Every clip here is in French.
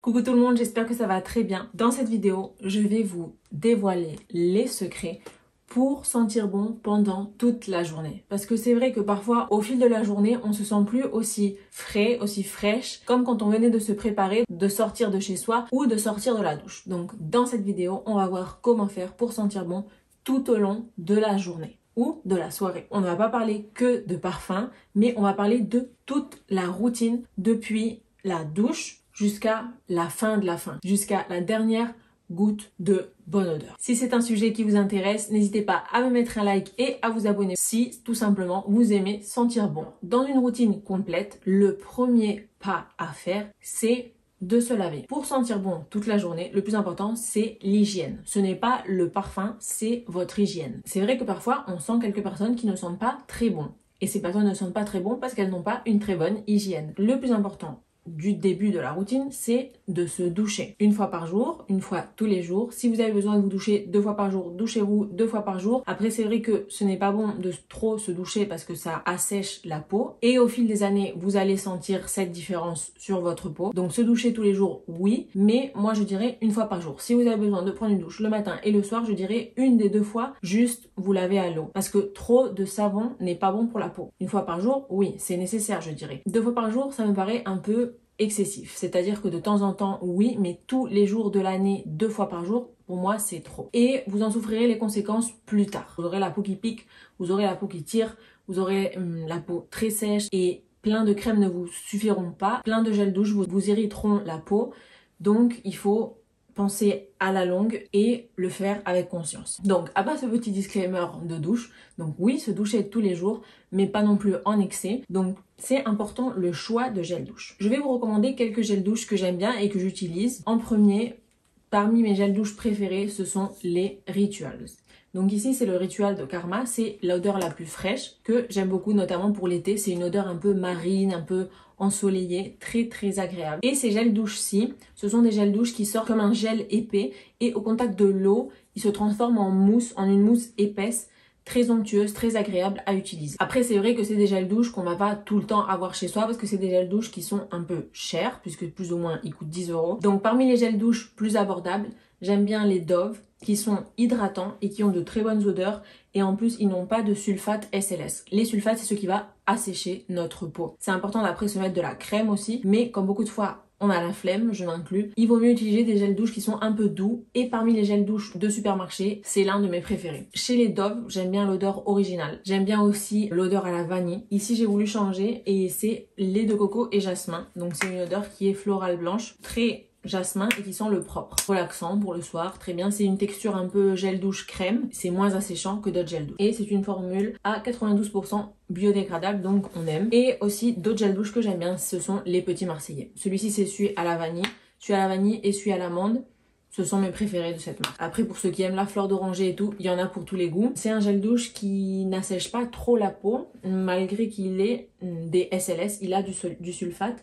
Coucou tout le monde, j'espère que ça va très bien. Dans cette vidéo, je vais vous dévoiler les secrets pour sentir bon pendant toute la journée. Parce que c'est vrai que parfois, au fil de la journée, on se sent plus aussi frais, aussi fraîche, comme quand on venait de se préparer, de sortir de chez soi ou de sortir de la douche. Donc dans cette vidéo, on va voir comment faire pour sentir bon tout au long de la journée ou de la soirée. On ne va pas parler que de parfum, mais on va parler de toute la routine depuis la douche jusqu'à la fin de la fin, jusqu'à la dernière goutte de bonne odeur. Si c'est un sujet qui vous intéresse, n'hésitez pas à me mettre un like et à vous abonner si tout simplement vous aimez sentir bon. Dans une routine complète, le premier pas à faire, c'est de se laver. Pour sentir bon toute la journée, le plus important, c'est l'hygiène. Ce n'est pas le parfum, c'est votre hygiène. C'est vrai que parfois, on sent quelques personnes qui ne sentent pas très bon. Et ces personnes ne sentent pas très bon parce qu'elles n'ont pas une très bonne hygiène. Le plus important du début de la routine, c'est de se doucher. Une fois par jour, une fois tous les jours. Si vous avez besoin de vous doucher 2 fois par jour, douchez-vous 2 fois par jour. Après, c'est vrai que ce n'est pas bon de trop se doucher parce que ça assèche la peau. Et au fil des années, vous allez sentir cette différence sur votre peau. Donc se doucher tous les jours, oui. Mais moi, je dirais 1 fois par jour. Si vous avez besoin de prendre une douche le matin et le soir, je dirais 1 des 2 fois, juste vous lavez à l'eau. Parce que trop de savon n'est pas bon pour la peau. 1 fois par jour, oui, c'est nécessaire, je dirais. 2 fois par jour, ça me paraît un peu excessif. C'est-à-dire que de temps en temps, oui, mais tous les jours de l'année, 2 fois par jour, pour moi, c'est trop. Et vous en souffrirez les conséquences plus tard. Vous aurez la peau qui pique, vous aurez la peau qui tire, vous aurez la peau très sèche et plein de crèmes ne vous suffiront pas. Plein de gel douche vous irriteront la peau. Donc, il faut penser à la longue et le faire avec conscience. Donc, après ce petit disclaimer de douche, donc oui, se doucher tous les jours, mais pas non plus en excès. Donc, c'est important le choix de gel douche. Je vais vous recommander quelques gels douche que j'aime bien et que j'utilise. En premier, parmi mes gels douche préférés, ce sont les Rituals. Donc ici, c'est le Ritual de Karma. C'est l'odeur la plus fraîche que j'aime beaucoup, notamment pour l'été. C'est une odeur un peu marine, un peu ensoleillée, très agréable. Et ces gels douche-ci, ce sont des gels douche qui sortent comme un gel épais et au contact de l'eau, ils se transforment en mousse, en une mousse épaisse, très onctueuse, très agréable à utiliser. Après, c'est vrai que c'est des gels douche qu'on va pas tout le temps avoir chez soi parce que c'est des gels douche qui sont un peu chers puisque plus ou moins ils coûtent 10 €. Donc parmi les gels douche plus abordables, j'aime bien les Dove qui sont hydratants et qui ont de très bonnes odeurs et en plus ils n'ont pas de sulfate SLS. Les sulfates, c'est ce qui va assécher notre peau. C'est important d'après se mettre de la crème aussi, mais comme beaucoup de fois on a la flemme, je m'inclus, il vaut mieux utiliser des gels douche qui sont un peu doux et parmi les gels douche de supermarché, c'est l'un de mes préférés. Chez les Dove, j'aime bien l'odeur originale. J'aime bien aussi l'odeur à la vanille. Ici, j'ai voulu changer et c'est lait de coco et jasmin. Donc c'est une odeur qui est florale blanche, très jasmin et qui sent le propre. Relaxant pour le soir, très bien. C'est une texture un peu gel douche crème. C'est moins asséchant que d'autres gels douche. Et c'est une formule à 92% biodégradable, donc on aime. Et aussi d'autres gels douche que j'aime bien, ce sont les petits marseillais. Celui-ci c'est celui à la vanille. Celui à la vanille et celui à l'amande. Ce sont mes préférés de cette marque. Après, pour ceux qui aiment la fleur d'oranger et tout, il y en a pour tous les goûts. C'est un gel douche qui n'assèche pas trop la peau, malgré qu'il ait des SLS, il a du sulfate.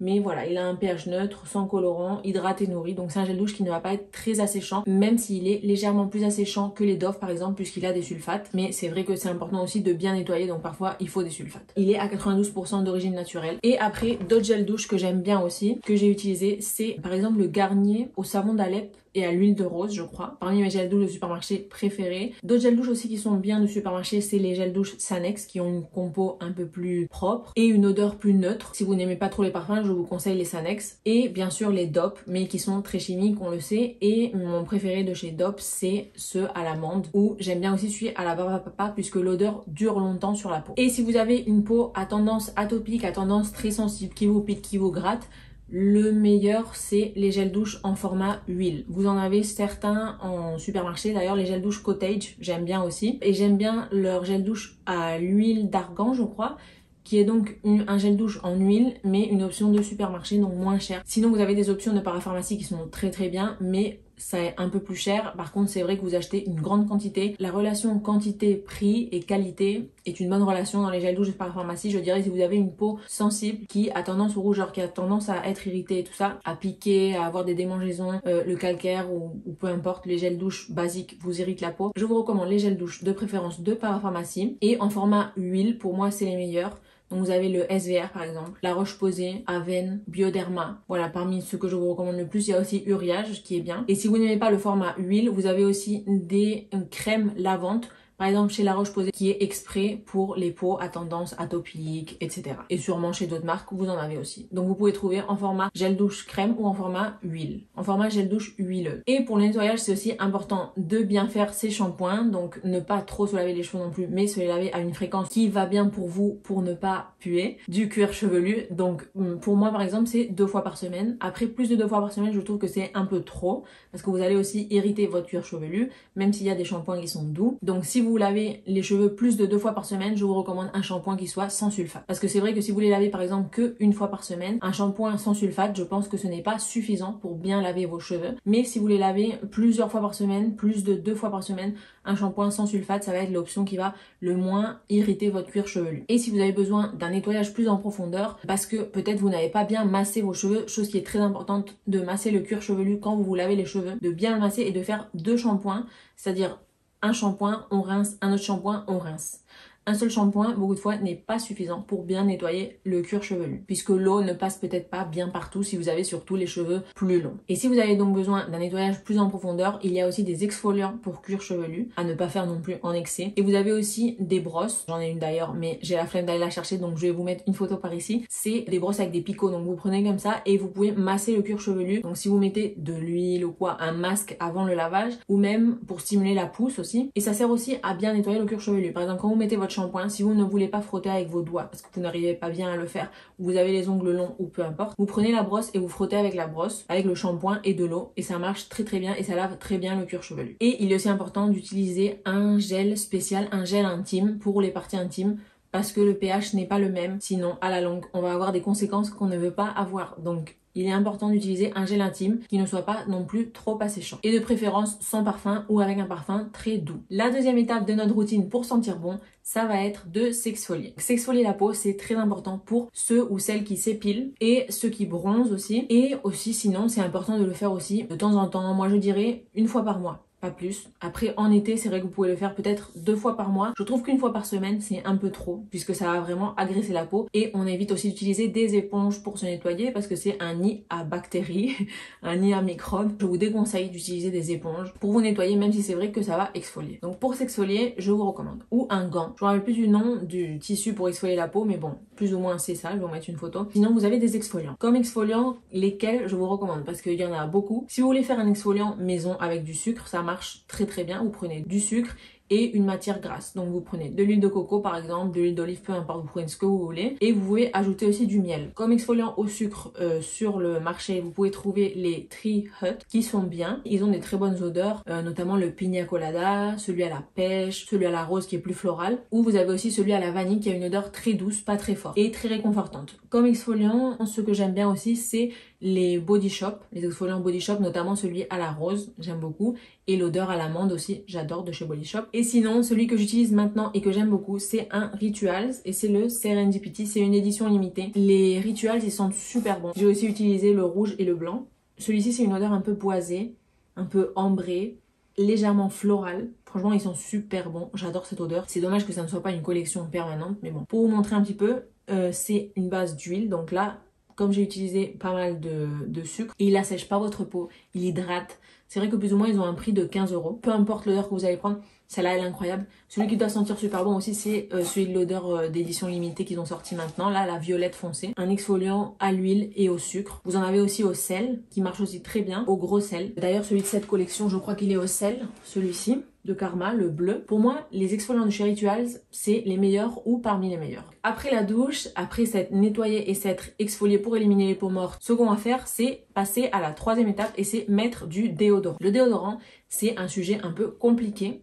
Mais voilà, il a un pH neutre, sans colorant, hydraté, nourri. Donc c'est un gel douche qui ne va pas être très asséchant, même s'il est légèrement plus asséchant que les Dove par exemple, puisqu'il a des sulfates. Mais c'est vrai que c'est important aussi de bien nettoyer, donc parfois il faut des sulfates. Il est à 92% d'origine naturelle. Et après, d'autres gels douche que j'aime bien aussi, que j'ai utilisé, c'est par exemple le Garnier au savon d'Alep et à l'huile de rose, je crois. Parmi mes gels douche de supermarché préférés. D'autres gels douche aussi qui sont bien de supermarché, c'est les gels douche Sanex qui ont une compo un peu plus propre et une odeur plus neutre. Si vous n'aimez pas trop les parfums, je vous conseille les Sanex. Et bien sûr les Dop, mais qui sont très chimiques, on le sait. Et mon préféré de chez Dop, c'est ceux à l'amande, ou j'aime bien aussi celui à la barbe à papa puisque l'odeur dure longtemps sur la peau. Et si vous avez une peau à tendance atopique, à tendance très sensible, qui vous pique, qui vous gratte, le meilleur, c'est les gels douche en format huile. Vous en avez certains en supermarché. D'ailleurs, les gels douche Cottage, j'aime bien aussi. Et j'aime bien leur gel douche à l'huile d'argan, je crois, qui est donc un gel douche en huile, mais une option de supermarché, donc moins cher. Sinon, vous avez des options de parapharmacie qui sont très bien, mais c'est un peu plus cher. Par contre, c'est vrai que vous achetez une grande quantité. La relation quantité-prix et qualité est une bonne relation dans les gels douche de parapharmacie. Je dirais si vous avez une peau sensible qui a tendance au rougeur, qui a tendance à être irritée et tout ça, à piquer, à avoir des démangeaisons, le calcaire ou peu importe, les gels douche basiques vous irritent la peau. Je vous recommande les gels douche de préférence de parapharmacie et en format huile. Pour moi, c'est les meilleurs. Donc vous avez le SVR par exemple, La Roche-Posay, Aven, Bioderma. Voilà, parmi ceux que je vous recommande le plus, il y a aussi Uriage qui est bien. Et si vous n'aimez pas le format huile, vous avez aussi des crèmes lavantes. Par exemple chez La Roche-Posay qui est exprès pour les peaux à tendance atopique, etc. Et sûrement chez d'autres marques, vous en avez aussi. Donc vous pouvez trouver en format gel douche crème ou en format huile. En format gel douche huileux. Et pour le nettoyage, c'est aussi important de bien faire ses shampoings. Donc ne pas trop se laver les cheveux non plus, mais se les laver à une fréquence qui va bien pour vous pour ne pas puer du cuir chevelu. Donc pour moi par exemple, c'est 2 fois par semaine. Après plus de 2 fois par semaine, je trouve que c'est un peu trop parce que vous allez aussi irriter votre cuir chevelu, même s'il y a des shampoings qui sont doux. Donc si vous lavez les cheveux plus de 2 fois par semaine, je vous recommande un shampoing qui soit sans sulfate. Parce que c'est vrai que si vous les lavez par exemple que 1 fois par semaine, un shampoing sans sulfate, je pense que ce n'est pas suffisant pour bien laver vos cheveux. Mais si vous les lavez plusieurs fois par semaine, plus de 2 fois par semaine, un shampoing sans sulfate, ça va être l'option qui va le moins irriter votre cuir chevelu. Et si vous avez besoin d'un nettoyage plus en profondeur, parce que peut-être vous n'avez pas bien massé vos cheveux, chose qui est très importante, de masser le cuir chevelu quand vous vous lavez les cheveux, de bien le masser et de faire 2 shampoings, c'est-à-dire un shampoing, on rince, un autre shampoing, on rince. Un seul shampoing, beaucoup de fois, n'est pas suffisant pour bien nettoyer le cuir chevelu, puisque l'eau ne passe peut-être pas bien partout si vous avez surtout les cheveux plus longs. Et si vous avez donc besoin d'un nettoyage plus en profondeur, il y a aussi des exfoliants pour cuir chevelu, à ne pas faire non plus en excès. Et vous avez aussi des brosses, j'en ai une d'ailleurs, mais j'ai la flemme d'aller la chercher, donc je vais vous mettre une photo par ici. C'est des brosses avec des picots, donc vous prenez comme ça et vous pouvez masser le cuir chevelu. Donc si vous mettez de l'huile ou quoi, un masque avant le lavage, ou même pour stimuler la pousse aussi. Et ça sert aussi à bien nettoyer le cuir chevelu. Par exemple, quand vous mettez votre shampoing, si vous ne voulez pas frotter avec vos doigts parce que vous n'arrivez pas bien à le faire, ou vous avez les ongles longs ou peu importe, vous prenez la brosse et vous frottez avec la brosse, avec le shampoing et de l'eau, et ça marche très très bien et ça lave très bien le cuir chevelu. Et il est aussi important d'utiliser un gel spécial, un gel intime pour les parties intimes, parce que le pH n'est pas le même, sinon à la longue on va avoir des conséquences qu'on ne veut pas avoir. Donc il est important d'utiliser un gel intime qui ne soit pas non plus trop asséchant. Et de préférence sans parfum ou avec un parfum très doux. La deuxième étape de notre routine pour sentir bon, ça va être de s'exfolier. S'exfolier la peau, c'est très important pour ceux ou celles qui s'épilent et ceux qui bronzent aussi. Et aussi sinon, c'est important de le faire aussi de temps en temps. Moi je dirais 1 fois par mois. Pas plus. Après, en été, c'est vrai que vous pouvez le faire peut-être 2 fois par mois. Je trouve qu'1 fois par semaine, c'est un peu trop, puisque ça va vraiment agresser la peau. Et on évite aussi d'utiliser des éponges pour se nettoyer, parce que c'est un nid à bactéries, un nid à microbes. Je vous déconseille d'utiliser des éponges pour vous nettoyer, même si c'est vrai que ça va exfolier. Donc pour s'exfolier, je vous recommande. Ou un gant. Je ne me rappelle plus du nom du tissu pour exfolier la peau, mais bon, plus ou moins c'est ça, je vais vous mettre une photo. Sinon, vous avez des exfoliants. Comme exfoliants, lesquels je vous recommande, parce qu'il y en a beaucoup. Si vous voulez faire un exfoliant maison avec du sucre, ça marche très très bien. Vous prenez du sucre et une matière grasse. Donc vous prenez de l'huile de coco par exemple, de l'huile d'olive, peu importe, vous prenez ce que vous voulez. Et vous pouvez ajouter aussi du miel. Comme exfoliant au sucre sur le marché, vous pouvez trouver les Tree Hut qui sont bien. Ils ont des très bonnes odeurs, notamment le pina colada, celui à la pêche, celui à la rose qui est plus floral. Ou vous avez aussi celui à la vanille qui a une odeur très douce, pas très forte et très réconfortante. Comme exfoliant, ce que j'aime bien aussi, c'est les Body Shop, les exfoliants Body Shop, notamment celui à la rose, j'aime beaucoup. Et l'odeur à l'amande aussi, j'adore, de chez Body Shop. Et sinon, celui que j'utilise maintenant et que j'aime beaucoup, c'est un Rituals et c'est le Serendipity, c'est une édition limitée. Les Rituals, ils sentent super bons. J'ai aussi utilisé le rouge et le blanc. Celui-ci, c'est une odeur un peu boisée, un peu ambrée, légèrement florale. Franchement, ils sont super bons, j'adore cette odeur. C'est dommage que ça ne soit pas une collection permanente, mais bon. Pour vous montrer un petit peu, c'est une base d'huile, donc là, comme j'ai utilisé pas mal de sucre, il assèche pas votre peau, il hydrate. C'est vrai que plus ou moins ils ont un prix de 15 €. Peu importe l'odeur que vous allez prendre, celle-là elle est incroyable. Celui qui doit sentir super bon aussi, c'est celui de l'odeur d'édition limitée qu'ils ont sorti maintenant. Là, la violette foncée. Un exfoliant à l'huile et au sucre. Vous en avez aussi au sel, qui marche aussi très bien, au gros sel. D'ailleurs, celui de cette collection, je crois qu'il est au sel, celui-ci, de Karma, le bleu. Pour moi, les exfoliants de chez Rituals, c'est les meilleurs ou parmi les meilleurs. Après la douche, après s'être nettoyé et s'être exfolié pour éliminer les peaux mortes, ce qu'on va faire, c'est passer à la troisième étape et c'est mettre du déodorant. Le déodorant, c'est un sujet un peu compliqué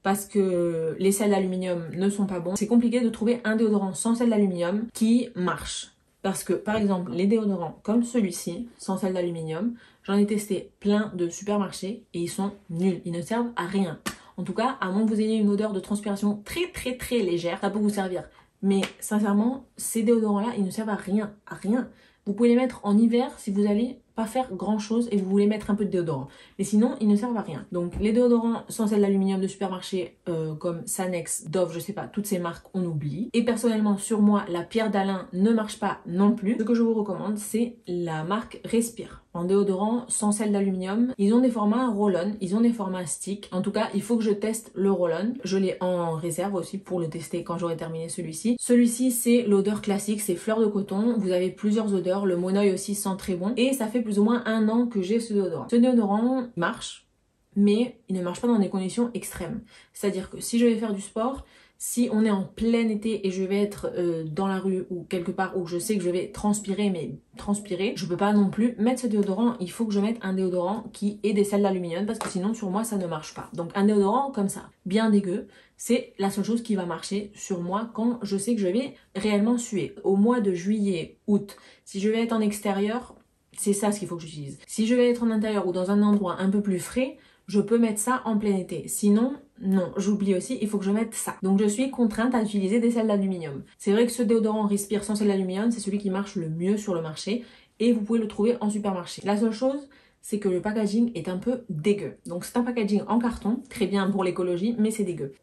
parce que les sels d'aluminium ne sont pas bons. C'est compliqué de trouver un déodorant sans sel d'aluminium qui marche. Parce que, par exemple, les déodorants comme celui-ci, sans sel d'aluminium, j'en ai testé plein de supermarchés et ils sont nuls. Ils ne servent à rien. En tout cas, à moins que vous ayez une odeur de transpiration très très très légère, ça peut vous servir. Mais sincèrement, ces déodorants-là, ils ne servent à rien. À rien. Vous pouvez les mettre en hiver si vous allez pas faire grand chose et vous voulez mettre un peu de déodorant. Mais sinon, ils ne servent à rien. Donc les déodorants sans sel d'aluminium de supermarché comme Sanex, Dove, je sais pas, toutes ces marques, on oublie. Et personnellement, sur moi, la Pierre d'Alain ne marche pas non plus. Ce que je vous recommande, c'est la marque Respire. En déodorant sans sel d'aluminium, ils ont des formats roll-on, ils ont des formats stick. En tout cas, il faut que je teste le roll-on. Je l'ai en réserve aussi pour le tester quand j'aurai terminé celui-ci. Celui-ci, c'est l'odeur classique, c'est fleur de coton. Vous avez plusieurs odeurs, le Monoeil aussi sent très bon. Et ça fait plus ou moins 1 an que j'ai ce déodorant. Ce déodorant marche, mais il ne marche pas dans des conditions extrêmes. C'est-à-dire que si je vais faire du sport, si on est en plein été et je vais être dans la rue ou quelque part où je sais que je vais transpirer, mais transpirer, je peux pas non plus mettre ce déodorant. Il faut que je mette un déodorant qui ait des sels d'aluminium parce que sinon sur moi ça ne marche pas. Donc un déodorant comme ça, bien dégueu, c'est la seule chose qui va marcher sur moi quand je sais que je vais réellement suer. Au mois de juillet, août, si je vais être en extérieur, c'est ça ce qu'il faut que j'utilise. Si je vais être en intérieur ou dans un endroit un peu plus frais, je peux mettre ça en plein été. Sinon, non, j'oublie aussi, il faut que je mette ça. Donc je suis contrainte à utiliser des sels d'aluminium. C'est vrai que ce déodorant Respire sans sel d'aluminium, c'est celui qui marche le mieux sur le marché et vous pouvez le trouver en supermarché. La seule chose, c'est que le packaging est un peu dégueu. Donc c'est un packaging en carton, très bien pour l'écologie, mais c'est dégueu.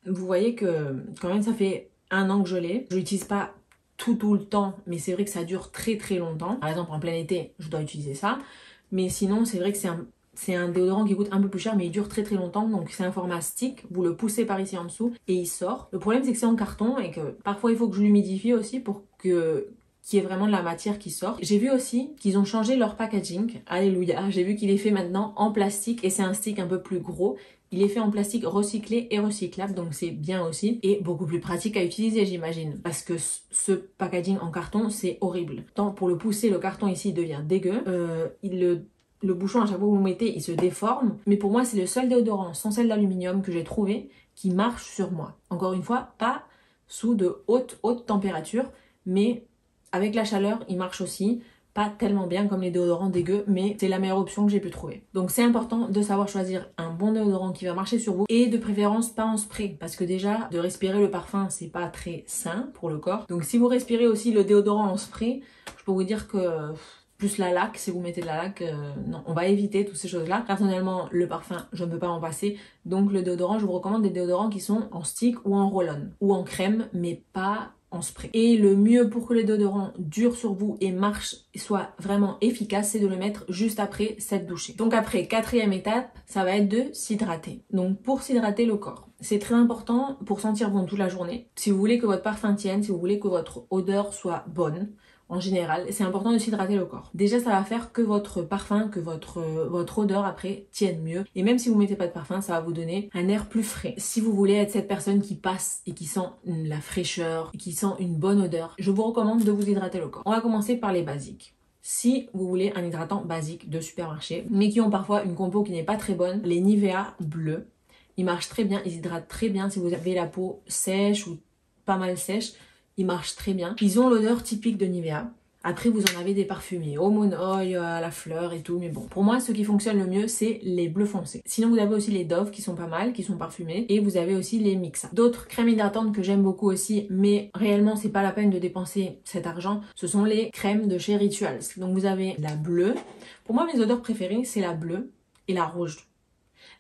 Vous voyez que quand même ça fait 1 an que je l'ai. Je l'utilise pas tout le temps, mais c'est vrai que ça dure très longtemps. Par exemple en plein été, je dois utiliser ça. Mais sinon, c'est vrai que c'est un déodorant qui coûte un peu plus cher mais il dure très longtemps, donc c'est un format stick, vous le poussez par ici en dessous et il sort. Le problème c'est que c'est en carton et que parfois il faut que je l'humidifie aussi pour que qu'il y ait vraiment de la matière qui sort. J'ai vu aussi qu'ils ont changé leur packaging, alléluia, j'ai vu qu'il est fait maintenant en plastique et c'est un stick un peu plus gros. Il est fait en plastique recyclé et recyclable, donc c'est bien aussi et beaucoup plus pratique à utiliser j'imagine, parce que ce packaging en carton c'est horrible. Tant pour le pousser, le carton ici devient dégueu, le bouchon à chaque fois que vous le mettez il se déforme, mais pour moi c'est le seul déodorant sans sel d'aluminium que j'ai trouvé qui marche sur moi. Encore une fois, pas sous de haute température, mais avec la chaleur il marche aussi. Pas tellement bien comme les déodorants dégueux, mais c'est la meilleure option que j'ai pu trouver. Donc c'est important de savoir choisir un bon déodorant qui va marcher sur vous et de préférence pas en spray parce que déjà de respirer le parfum c'est pas très sain pour le corps. Donc si vous respirez aussi le déodorant en spray, je peux vous dire que plus la laque, si vous mettez de la laque, non, on va éviter toutes ces choses-là. Personnellement, le parfum, je ne peux pas en passer. Donc le déodorant, je vous recommande des déodorants qui sont en stick ou en roll-on ou en crème, mais pas en spray. Et le mieux pour que les déodorants durent sur vous et marchent et soient vraiment efficaces, c'est de le mettre juste après cette douchée. Donc après, 4e étape, ça va être de s'hydrater. Donc pour s'hydrater le corps, c'est très important pour sentir bon toute la journée. Si vous voulez que votre parfum tienne, si vous voulez que votre odeur soit bonne, en général, c'est important de s'hydrater le corps. Déjà, ça va faire que votre parfum, que votre odeur après tienne mieux. Et même si vous mettez pas de parfum, ça va vous donner un air plus frais. Si vous voulez être cette personne qui passe et qui sent la fraîcheur, et qui sent une bonne odeur, je vous recommande de vous hydrater le corps. On va commencer par les basiques. Si vous voulez un hydratant basique de supermarché, mais qui ont parfois une compo qui n'est pas très bonne, les Nivea bleus, ils marchent très bien, ils hydratent très bien si vous avez la peau sèche ou pas mal sèche. Ils marchent très bien. Ils ont l'odeur typique de Nivea. Après, vous en avez des parfumés, au Monoeil, à la fleur et tout. Mais bon, pour moi, ce qui fonctionne le mieux, c'est les bleus foncés. Sinon, vous avez aussi les Dove qui sont pas mal, qui sont parfumés. Et vous avez aussi les Mixa. D'autres crèmes hydratantes que j'aime beaucoup aussi, mais réellement, c'est pas la peine de dépenser cet argent. Ce sont les crèmes de chez Rituals. Donc, vous avez la bleue. Pour moi, mes odeurs préférées, c'est la bleue et la rouge.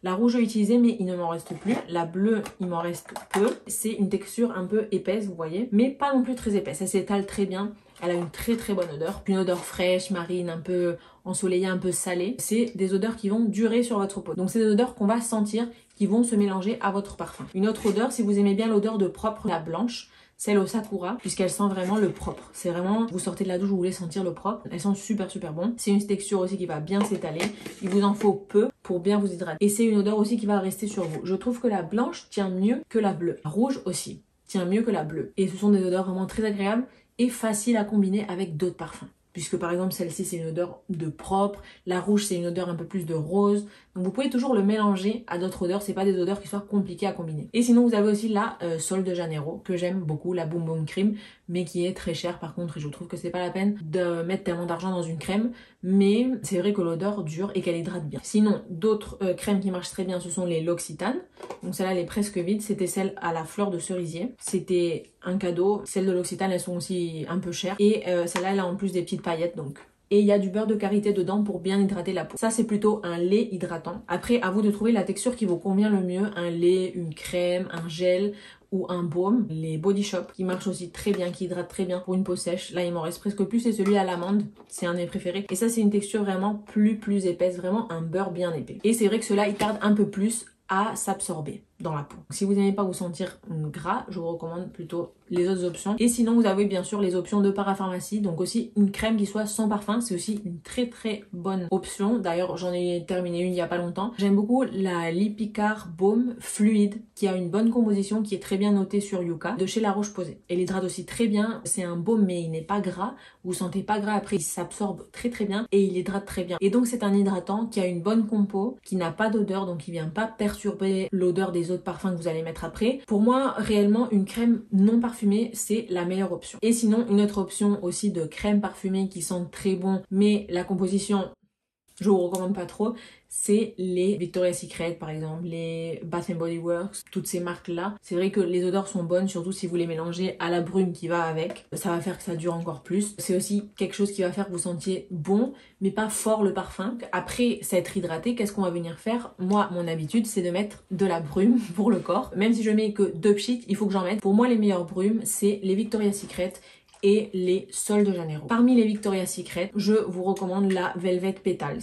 La rouge, j'ai utilisé, mais il ne m'en reste plus. La bleue, il m'en reste peu. C'est une texture un peu épaisse, vous voyez, mais pas non plus très épaisse. Elle s'étale très bien. Elle a une très bonne odeur. Une odeur fraîche, marine, un peu ensoleillée, un peu salée. C'est des odeurs qui vont durer sur votre peau. Donc c'est des odeurs qu'on va sentir, qui vont se mélanger à votre parfum. Une autre odeur, si vous aimez bien l'odeur de propre, la blanche, celle au sakura, puisqu'elle sent vraiment le propre. C'est vraiment, vous sortez de la douche, vous voulez sentir le propre. Elles sont super bon. C'est une texture aussi qui va bien s'étaler. Il vous en faut peu pour bien vous hydrater. Et c'est une odeur aussi qui va rester sur vous. Je trouve que la blanche tient mieux que la bleue. La rouge aussi tient mieux que la bleue. Et ce sont des odeurs vraiment très agréables et faciles à combiner avec d'autres parfums. Puisque par exemple celle-ci c'est une odeur de propre, la rouge c'est une odeur un peu plus de rose. Donc vous pouvez toujours le mélanger à d'autres odeurs, c'est pas des odeurs qui soient compliquées à combiner. Et sinon vous avez aussi la Sol de Janeiro que j'aime beaucoup, la Boom Boom Cream, mais qui est très chère par contre et je trouve que c'est pas la peine de mettre tellement d'argent dans une crème. Mais c'est vrai que l'odeur dure et qu'elle hydrate bien. Sinon d'autres crèmes qui marchent très bien ce sont les L'Occitane. Donc celle-là elle est presque vide, c'était celle à la fleur de cerisier. C'était un cadeau, celles de L'Occitane elles sont aussi un peu chères. Et celle-là elle a en plus des petites paillettes donc et il y a du beurre de karité dedans pour bien hydrater la peau. Ça, c'est plutôt un lait hydratant. Après, à vous de trouver la texture qui vous convient le mieux. Un lait, une crème, un gel ou un baume. Les Body Shop qui marchent aussi très bien, qui hydratent très bien pour une peau sèche. Là, il m'en reste presque plus, c'est celui à l'amande. C'est un de mes préférés. Et ça, c'est une texture vraiment plus épaisse, vraiment un beurre bien épais. Et c'est vrai que ceux-là, ils tardent un peu plus à s'absorber dans la peau. Si vous n'aimez pas vous sentir gras, je vous recommande plutôt les autres options. Et sinon, vous avez bien sûr les options de parapharmacie, donc aussi une crème qui soit sans parfum, c'est aussi une très bonne option. D'ailleurs, j'en ai terminé une il y a pas longtemps. J'aime beaucoup la Lipikar Baume Fluide, qui a une bonne composition, qui est très bien notée sur Yuka, de chez La Roche-Posay. Elle hydrate aussi très bien, c'est un baume mais il n'est pas gras, vous sentez pas gras après, il s'absorbe très bien et il hydrate très bien. Et donc c'est un hydratant qui a une bonne compo, qui n'a pas d'odeur, donc il vient pas perturber l'odeur des autres parfums que vous allez mettre après. Pour moi, réellement, une crème non parfumée, c'est la meilleure option. Et sinon, une autre option aussi de crème parfumée qui sent très bon, mais la composition, je vous recommande pas trop, c'est les Victoria's Secret par exemple, les Bath Body Works, toutes ces marques là. C'est vrai que les odeurs sont bonnes, surtout si vous les mélangez à la brume qui va avec. Ça va faire que ça dure encore plus. C'est aussi quelque chose qui va faire que vous sentiez bon, mais pas fort le parfum. Après s'être hydraté, qu'est-ce qu'on va venir faire? Moi, mon habitude, c'est de mettre de la brume pour le corps. Même si je mets que 2 pchits, il faut que j'en mette. Pour moi, les meilleures brumes, c'est les Victoria's Secret et les Sol de Janeiro. Parmi les Victoria's Secret, je vous recommande la Velvet Petals,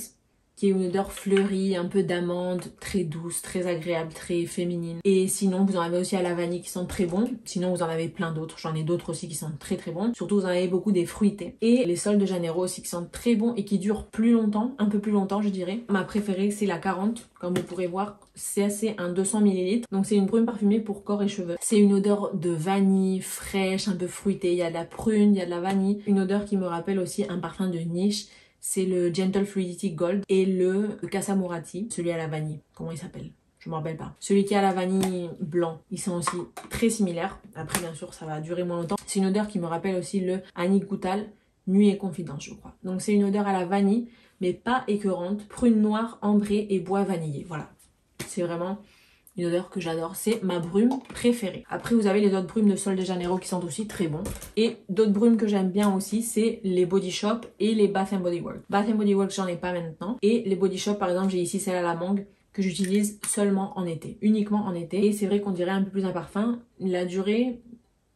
qui est une odeur fleurie, un peu d'amande, très douce, très agréable, très féminine. Et sinon, vous en avez aussi à la vanille qui sentent très bon. Sinon, vous en avez plein d'autres. J'en ai d'autres aussi qui sentent très bons. Surtout, vous en avez beaucoup des fruités. Et les Sol de Janeiro aussi qui sentent très bons et qui durent plus longtemps, un peu plus longtemps, je dirais. Ma préférée, c'est la 40. Comme vous pourrez voir, c'est un 200 ml. Donc, c'est une brume parfumée pour corps et cheveux. C'est une odeur de vanille fraîche, un peu fruitée. Il y a de la prune, il y a de la vanille. Une odeur qui me rappelle aussi un parfum de niche. C'est le Gentle Fluidity Gold et le Casamurati, celui à la vanille. Comment il s'appelle? Je me rappelle pas. Celui qui a la vanille blanc, ils sont aussi très similaires. Après, bien sûr, ça va durer moins longtemps. C'est une odeur qui me rappelle aussi le Annick Goutal, Nuit et Confidence, je crois. Donc, c'est une odeur à la vanille, mais pas écœurante. Prune noire, ambrée et bois vanillé. Voilà. C'est vraiment une odeur que j'adore, c'est ma brume préférée. Après, vous avez les autres brumes de Sol de Janeiro qui sont aussi très bons. Et d'autres brumes que j'aime bien aussi, c'est les Body Shop et les Bath Body Works. Bath Body Works, j'en ai pas maintenant. Et les Body Shop, par exemple, j'ai ici celle à la mangue que j'utilise seulement en été, uniquement en été. Et c'est vrai qu'on dirait un peu plus un parfum. La durée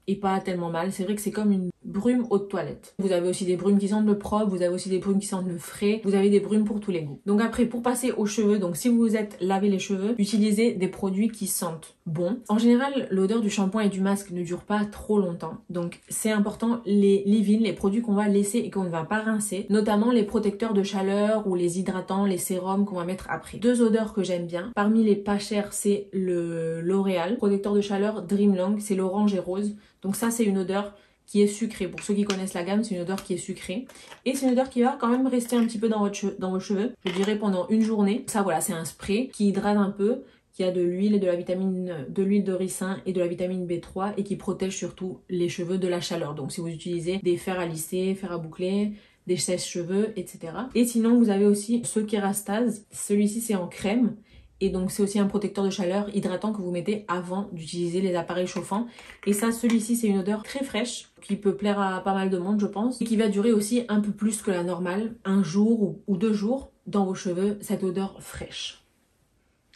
est pas tellement mal. C'est vrai que c'est comme une brume eau de toilette. Vous avez aussi des brumes qui sentent le propre, vous avez aussi des brumes qui sentent le frais, vous avez des brumes pour tous les goûts. Donc après, pour passer aux cheveux, donc si vous vous êtes lavé les cheveux, utilisez des produits qui sentent bon. En général, l'odeur du shampoing et du masque ne dure pas trop longtemps. Donc c'est important, les leave-in, les produits qu'on va laisser et qu'on ne va pas rincer, notamment les protecteurs de chaleur ou les hydratants, les sérums qu'on va mettre après. Deux odeurs que j'aime bien. Parmi les pas chers, c'est le L'Oréal protecteur de chaleur Dream Long, c'est l'orange et rose. Donc ça, c'est une odeur qui est sucrée. Pour ceux qui connaissent la gamme, c'est une odeur qui est sucrée. Et c'est une odeur qui va quand même rester un petit peu dans vos cheveux. Je dirais pendant une journée. Ça, voilà, c'est un spray qui hydrate un peu, qui a de l'huile et de l'huile de ricin et de la vitamine B3 et qui protège surtout les cheveux de la chaleur. Donc si vous utilisez des fers à lisser, fers à boucler, des sèche-cheveux, etc. Et sinon, vous avez aussi ce Kerastase. Celui-ci, c'est en crème. Et donc c'est aussi un protecteur de chaleur hydratant que vous mettez avant d'utiliser les appareils chauffants. Et ça, celui-ci, c'est une odeur très fraîche qui peut plaire à pas mal de monde, je pense. Et qui va durer aussi un peu plus que la normale, un jour ou 2 jours dans vos cheveux, cette odeur fraîche.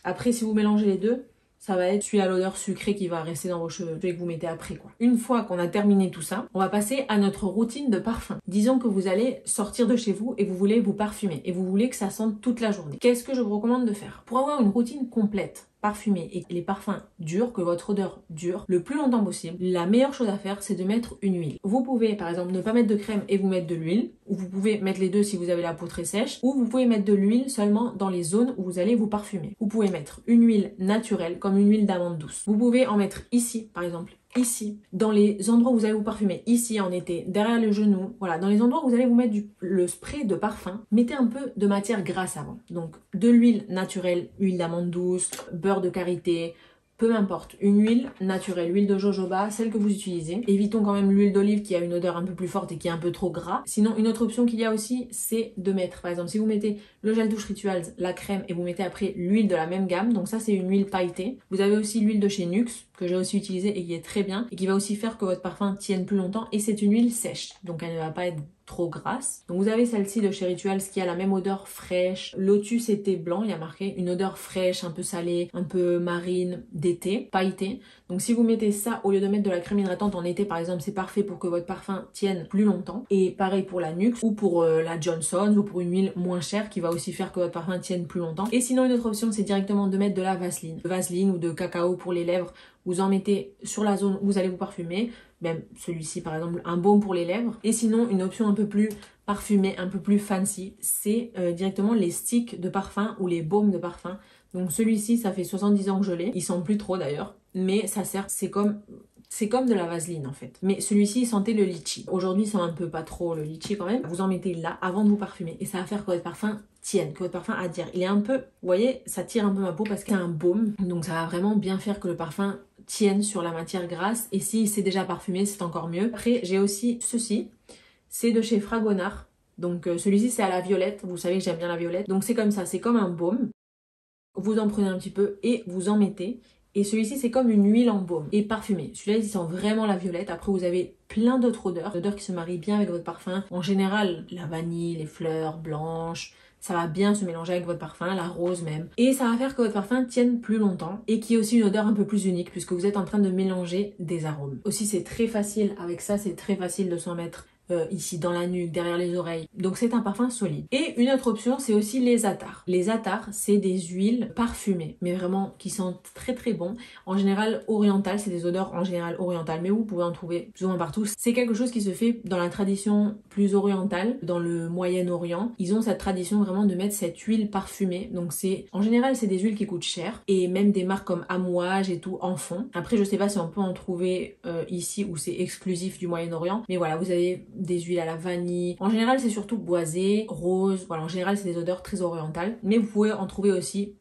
Après, si vous mélangez les deux, ça va être celui à l'odeur sucrée qui va rester dans vos cheveux et que vous mettez après quoi. Une fois qu'on a terminé tout ça, on va passer à notre routine de parfum. Disons que vous allez sortir de chez vous et vous voulez vous parfumer et vous voulez que ça sente toute la journée. Qu'est-ce que je vous recommande de faire? Pour avoir une routine complète, parfumée et que les parfums durent, que votre odeur dure le plus longtemps possible, la meilleure chose à faire, c'est de mettre une huile. Vous pouvez par exemple ne pas mettre de crème et vous mettre de l'huile, ou vous pouvez mettre les deux si vous avez la peau très sèche, ou vous pouvez mettre de l'huile seulement dans les zones où vous allez vous parfumer. Vous pouvez mettre une huile naturelle comme une huile d'amande douce. Vous pouvez en mettre ici par exemple, ici, dans les endroits où vous allez vous parfumer, ici en été, derrière les genoux, voilà, dans les endroits où vous allez vous mettre le spray de parfum, mettez un peu de matière grasse avant. Donc de l'huile naturelle, huile d'amande douce, beurre de karité, peu importe, une huile naturelle, huile de jojoba, celle que vous utilisez. Évitons quand même l'huile d'olive qui a une odeur un peu plus forte et qui est un peu trop gras. Sinon, une autre option qu'il y a aussi, c'est de mettre, par exemple, si vous mettez le gel douche Rituals, la crème, et vous mettez après l'huile de la même gamme, donc ça c'est une huile pailletée. Vous avez aussi l'huile de chez Nux, que j'ai aussi utilisée et qui est très bien, et qui va aussi faire que votre parfum tienne plus longtemps, et c'est une huile sèche, donc elle ne va pas être trop grasse. Donc vous avez celle-ci de chez Rituals qui a la même odeur fraîche. Lotus été blanc, il y a marqué une odeur fraîche, un peu salée, un peu marine, d'été, pailleté. Donc si vous mettez ça au lieu de mettre de la crème hydratante en été par exemple, c'est parfait pour que votre parfum tienne plus longtemps. Et pareil pour la Nuxe ou pour la Johnson ou pour une huile moins chère qui va aussi faire que votre parfum tienne plus longtemps. Et sinon une autre option c'est directement de mettre de la Vaseline ou de cacao pour les lèvres. Vous en mettez sur la zone où vous allez vous parfumer, même celui-ci par exemple, un baume pour les lèvres. Et sinon une option un peu plus parfumée, un peu plus fancy, c'est directement les sticks de parfum ou les baumes de parfum. Donc celui-ci ça fait 70 ans que je l'ai, il sent plus trop d'ailleurs, mais ça sert, c'est comme de la vaseline en fait. Mais celui-ci, sentez le litchi. Aujourd'hui, il sent un peu pas trop le litchi quand même. Vous en mettez là avant de vous parfumer. Et ça va faire que votre parfum tienne, que votre parfum adhère. Il est un peu, vous voyez, ça tire un peu ma peau parce qu'il y a un baume. Donc ça va vraiment bien faire que le parfum tienne sur la matière grasse. Et si c'est déjà parfumé, c'est encore mieux. Après, j'ai aussi ceci. C'est de chez Fragonard. Donc celui-ci, c'est à la violette. Vous savez que j'aime bien la violette. Donc c'est comme ça, c'est comme un baume. Vous en prenez un petit peu et vous en mettez. Et celui-ci, c'est comme une huile en baume et parfumé. Celui-là, il sent vraiment la violette. Après, vous avez plein d'autres odeurs. Des odeurs qui se marient bien avec votre parfum. En général, la vanille, les fleurs blanches, ça va bien se mélanger avec votre parfum, la rose même. Et ça va faire que votre parfum tienne plus longtemps et qu'il y ait aussi une odeur un peu plus unique puisque vous êtes en train de mélanger des arômes. Aussi, c'est très facile. Avec ça, c'est très facile de s'en mettre ici dans la nuque, derrière les oreilles. Donc c'est un parfum solide. Et une autre option, c'est aussi les attars. Les attars, c'est des huiles parfumées, mais vraiment qui sentent très très bon. En général orientales, c'est des odeurs en général orientales, mais vous pouvez en trouver plus ou moins partout. C'est quelque chose qui se fait dans la tradition plus orientale, dans le Moyen-Orient. Ils ont cette tradition vraiment de mettre cette huile parfumée. Donc c'est, en général, c'est des huiles qui coûtent cher et même des marques comme Amouage et tout en font. Après, je sais pas si on peut en trouver ici où c'est exclusif du Moyen-Orient, mais voilà, vous avez des huiles à la vanille. En général, c'est surtout boisé, rose. Voilà, en général, c'est des odeurs très orientales. Mais vous pouvez en trouver aussi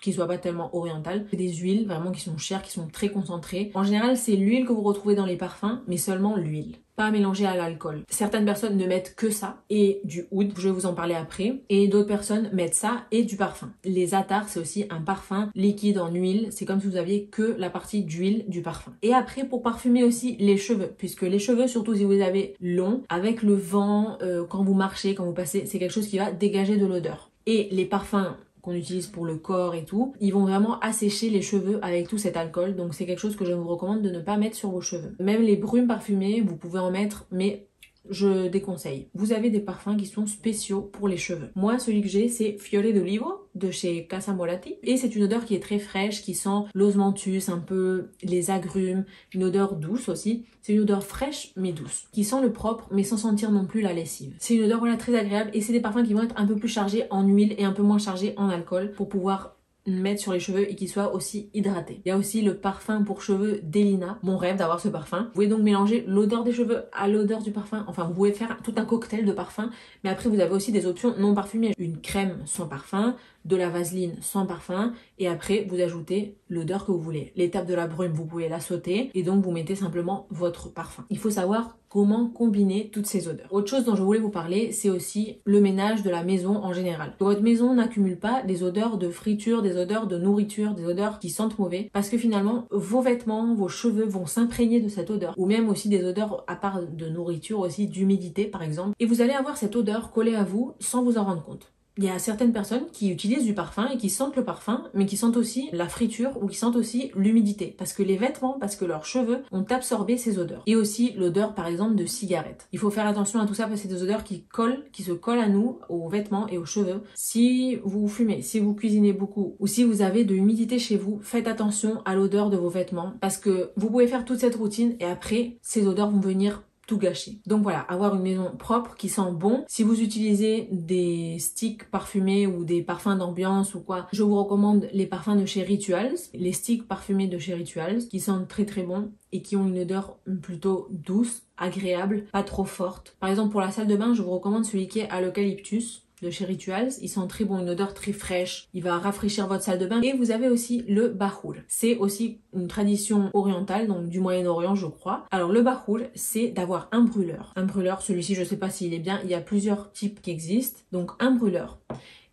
qui soient pas tellement orientales. C'est des huiles vraiment qui sont chères, qui sont très concentrées. En général, c'est l'huile que vous retrouvez dans les parfums, mais seulement l'huile. Pas mélangée à l'alcool. Certaines personnes ne mettent que ça et du oud, je vais vous en parler après. Et d'autres personnes mettent ça et du parfum. Les attars, c'est aussi un parfum liquide en huile. C'est comme si vous aviez que la partie d'huile du parfum. Et après, pour parfumer aussi les cheveux, puisque les cheveux, surtout si vous les avez longs, avec le vent, quand vous marchez, quand vous passez, c'est quelque chose qui va dégager de l'odeur. Et les parfums qu'on utilise pour le corps et tout, ils vont vraiment assécher les cheveux avec tout cet alcool. Donc c'est quelque chose que je vous recommande de ne pas mettre sur vos cheveux. Même les brumes parfumées, vous pouvez en mettre, mais je déconseille. Vous avez des parfums qui sont spéciaux pour les cheveux. Moi, celui que j'ai, c'est Fiore d'Olivo de chez Casa Moratti. Et c'est une odeur qui est très fraîche, qui sent l'osmanthus, un peu les agrumes, une odeur douce aussi. C'est une odeur fraîche mais douce, qui sent le propre mais sans sentir non plus la lessive. C'est une odeur voilà très agréable et c'est des parfums qui vont être un peu plus chargés en huile et un peu moins chargés en alcool pour pouvoir mettre sur les cheveux et qu'il soit aussi hydraté. Il y a aussi le parfum pour cheveux d'Elina, mon rêve d'avoir ce parfum. Vous pouvez donc mélanger l'odeur des cheveux à l'odeur du parfum. Enfin, vous pouvez faire tout un cocktail de parfums, mais après vous avez aussi des options non parfumées. Une crème sans parfum, de la vaseline sans parfum et après vous ajoutez l'odeur que vous voulez. L'étape de la brume, vous pouvez la sauter et donc vous mettez simplement votre parfum. Il faut savoir comment combiner toutes ces odeurs. Autre chose dont je voulais vous parler, c'est aussi le ménage de la maison en général. Que votre maison n'accumule pas des odeurs de friture, des odeurs de nourriture, des odeurs qui sentent mauvais parce que finalement vos vêtements, vos cheveux vont s'imprégner de cette odeur ou même aussi des odeurs à part de nourriture aussi d'humidité par exemple et vous allez avoir cette odeur collée à vous sans vous en rendre compte. Il y a certaines personnes qui utilisent du parfum et qui sentent le parfum, mais qui sentent aussi la friture ou qui sentent aussi l'humidité. Parce que les vêtements, parce que leurs cheveux ont absorbé ces odeurs. Et aussi l'odeur par exemple de cigarette. Il faut faire attention à tout ça parce que c'est des odeurs qui se collent à nous, aux vêtements et aux cheveux. Si vous fumez, si vous cuisinez beaucoup ou si vous avez de l'humidité chez vous, faites attention à l'odeur de vos vêtements. Parce que vous pouvez faire toute cette routine et après, ces odeurs vont venir tout gâcher. Donc voilà, avoir une maison propre qui sent bon. Si vous utilisez des sticks parfumés ou des parfums d'ambiance ou quoi, je vous recommande les parfums de chez Rituals, les sticks parfumés de chez Rituals qui sentent très très bon et qui ont une odeur plutôt douce, agréable, pas trop forte. Par exemple pour la salle de bain, je vous recommande celui qui est à l'eucalyptus de chez Rituals, il sent très bon, une odeur très fraîche, il va rafraîchir votre salle de bain. Et vous avez aussi le bahoul, c'est aussi une tradition orientale, donc du Moyen-Orient je crois. Alors le bahoul, c'est d'avoir un brûleur. Un brûleur, celui-ci je sais pas s'il est bien, il y a plusieurs types qui existent, donc un brûleur.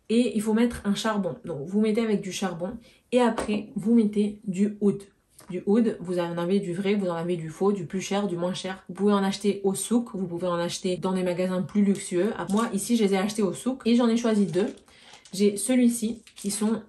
Et il faut mettre un charbon, donc vous mettez avec du charbon et après vous mettez du oud. du oud, vous en avez du vrai, vous en avez du faux, du plus cher, du moins cher. Vous pouvez en acheter au souk, vous pouvez en acheter dans des magasins plus luxueux. Moi, ici, je les ai achetés au souk et j'en ai choisi 2. J'ai celui-ci qui sont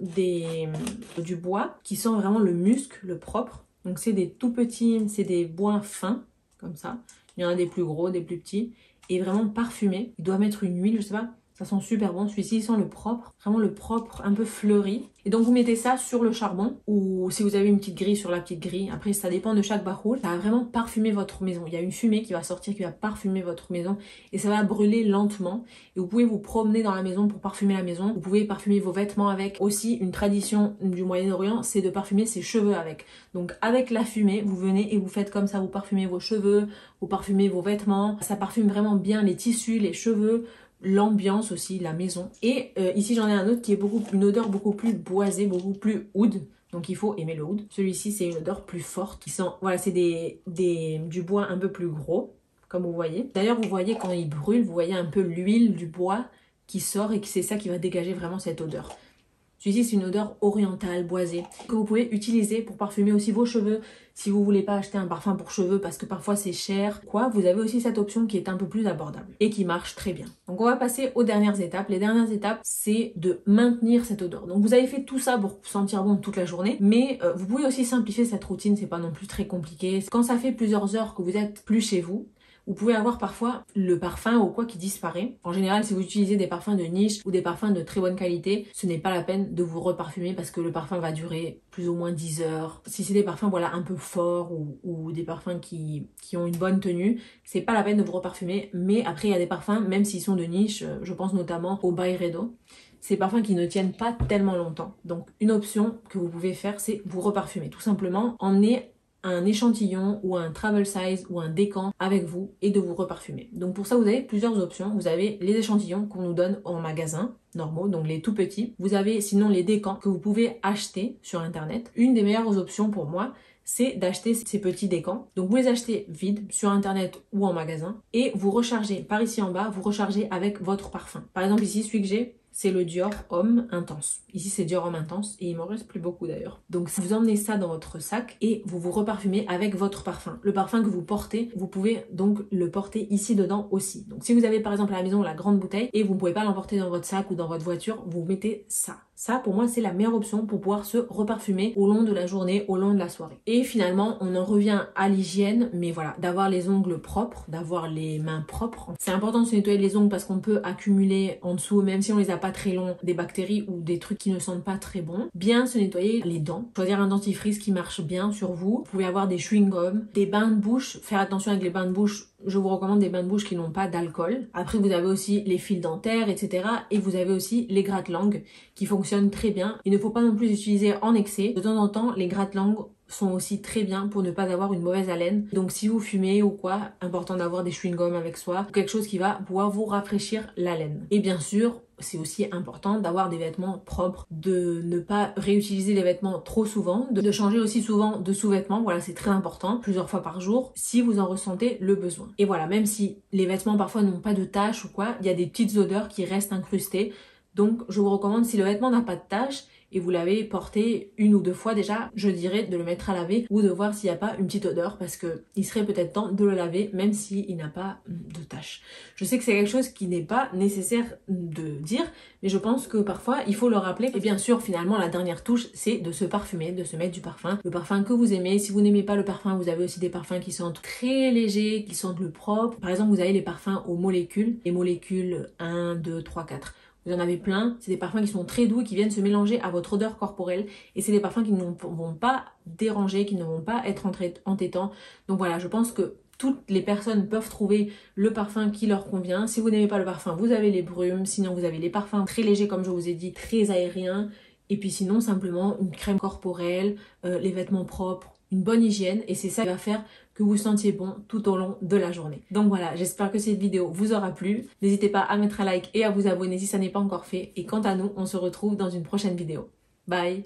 du bois, qui sent vraiment le musc, le propre. Donc c'est des tout petits, c'est des bois fins, comme ça. Il y en a des plus gros, des plus petits. Et vraiment parfumés. Il doit mettre une huile, je sais pas. Ça sent super bon. Celui-ci, il sent le propre. Vraiment le propre, un peu fleuri. Et donc, vous mettez ça sur le charbon. Ou si vous avez une petite grille, sur la petite grille. Après, ça dépend de chaque bahoul. Ça va vraiment parfumer votre maison. Il y a une fumée qui va sortir, qui va parfumer votre maison. Et ça va brûler lentement. Et vous pouvez vous promener dans la maison pour parfumer la maison. Vous pouvez parfumer vos vêtements avec. Aussi, une tradition du Moyen-Orient, c'est de parfumer ses cheveux avec. Donc, avec la fumée, vous venez et vous faites comme ça. Vous parfumez vos cheveux, vous parfumez vos vêtements. Ça parfume vraiment bien les tissus, les cheveux, l'ambiance aussi, la maison. Et ici j'en ai un autre qui est une odeur beaucoup plus boisée, beaucoup plus oud. Donc il faut aimer le oud. Celui-ci c'est une odeur plus forte qui sent, voilà, c'est du bois un peu plus gros, comme vous voyez. D'ailleurs vous voyez quand il brûle, vous voyez un peu l'huile du bois qui sort et c'est ça qui va dégager vraiment cette odeur. Celui-ci, c'est une odeur orientale, boisée, que vous pouvez utiliser pour parfumer aussi vos cheveux. Si vous voulez pas acheter un parfum pour cheveux parce que parfois c'est cher, vous avez aussi cette option qui est un peu plus abordable et qui marche très bien. Donc on va passer aux dernières étapes. Les dernières étapes, c'est de maintenir cette odeur. Donc vous avez fait tout ça pour sentir bon toute la journée, mais vous pouvez aussi simplifier cette routine, c'est pas non plus très compliqué. Quand ça fait plusieurs heures que vous êtes plus chez vous, vous pouvez avoir parfois le parfum ou quoi qui disparaît. En général, si vous utilisez des parfums de niche ou des parfums de très bonne qualité, ce n'est pas la peine de vous reparfumer parce que le parfum va durer plus ou moins 10 heures. Si c'est des parfums un peu forts ou des parfums qui ont une bonne tenue, c'est pas la peine de vous reparfumer. Mais après, il y a des parfums, même s'ils sont de niche, je pense notamment au Byredo. Ces parfums qui ne tiennent pas tellement longtemps. Donc une option que vous pouvez faire, c'est vous reparfumer. Tout simplement, emmener un échantillon ou un travel size ou un décan avec vous et de vous reparfumer. Donc pour ça, vous avez plusieurs options. Vous avez les échantillons qu'on nous donne en magasin normaux, donc les tout petits. Vous avez sinon les décans que vous pouvez acheter sur internet. Une des meilleures options pour moi, c'est d'acheter ces petits décans. Donc vous les achetez vides sur internet ou en magasin et vous rechargez par ici en bas, vous rechargez avec votre parfum. Par exemple ici, celui que j'ai, c'est le Dior Homme Intense. Ici, c'est Dior Homme Intense et il m'en reste plus beaucoup d'ailleurs. Donc, vous emmenez ça dans votre sac et vous vous reparfumez avec votre parfum. Le parfum que vous portez, vous pouvez donc le porter ici dedans aussi. Donc, si vous avez par exemple à la maison la grande bouteille et vous ne pouvez pas l'emporter dans votre sac ou dans votre voiture, vous mettez ça. Ça, pour moi, c'est la meilleure option pour pouvoir se reparfumer au long de la journée, au long de la soirée. Et finalement, on en revient à l'hygiène, mais voilà, d'avoir les ongles propres, d'avoir les mains propres. C'est important de se nettoyer les ongles parce qu'on peut accumuler en dessous, même si on les a pas très longs, des bactéries ou des trucs qui ne sentent pas très bon. Bien se nettoyer les dents, choisir un dentifrice qui marche bien sur vous. Vous pouvez avoir des chewing-gums, des bains de bouche, faire attention avec les bains de bouche. Je vous recommande des bains de bouche qui n'ont pas d'alcool. Après, vous avez aussi les fils dentaires, etc. Et vous avez aussi les gratte-langues qui fonctionnent très bien. Il ne faut pas non plus utiliser en excès. De temps en temps, les gratte-langues sont aussi très bien pour ne pas avoir une mauvaise haleine. Donc si vous fumez ou quoi, important d'avoir des chewing-gums avec soi, quelque chose qui va pouvoir vous rafraîchir l'haleine. Et bien sûr, c'est aussi important d'avoir des vêtements propres, de ne pas réutiliser les vêtements trop souvent, de changer aussi souvent de sous-vêtements, voilà, c'est très important, plusieurs fois par jour, si vous en ressentez le besoin. Et voilà, même si les vêtements parfois n'ont pas de taches ou quoi, il y a des petites odeurs qui restent incrustées. Donc je vous recommande, si le vêtement n'a pas de taches et vous l'avez porté une ou deux fois déjà, je dirais de le mettre à laver ou de voir s'il n'y a pas une petite odeur parce que il serait peut-être temps de le laver même s'il n'a pas de taches. Je sais que c'est quelque chose qui n'est pas nécessaire de dire, mais je pense que parfois il faut le rappeler. Et bien sûr, finalement, la dernière touche, c'est de se parfumer, de se mettre du parfum. Le parfum que vous aimez. Si vous n'aimez pas le parfum, vous avez aussi des parfums qui sentent très légers, qui sentent le propre. Par exemple, vous avez les parfums aux molécules, les molécules 1, 2, 3, 4. Vous en avez plein, c'est des parfums qui sont très doux et qui viennent se mélanger à votre odeur corporelle. Et c'est des parfums qui ne vont pas déranger, qui ne vont pas être entêtants. Donc voilà, je pense que toutes les personnes peuvent trouver le parfum qui leur convient. Si vous n'aimez pas le parfum, vous avez les brumes. Sinon, vous avez les parfums très légers, comme je vous ai dit, très aériens. Et puis sinon, simplement une crème corporelle, les vêtements propres, une bonne hygiène. Et c'est ça qui va faire que vous sentiez bon tout au long de la journée. Donc voilà, j'espère que cette vidéo vous aura plu. N'hésitez pas à mettre un like et à vous abonner si ça n'est pas encore fait. Et quant à nous, on se retrouve dans une prochaine vidéo. Bye!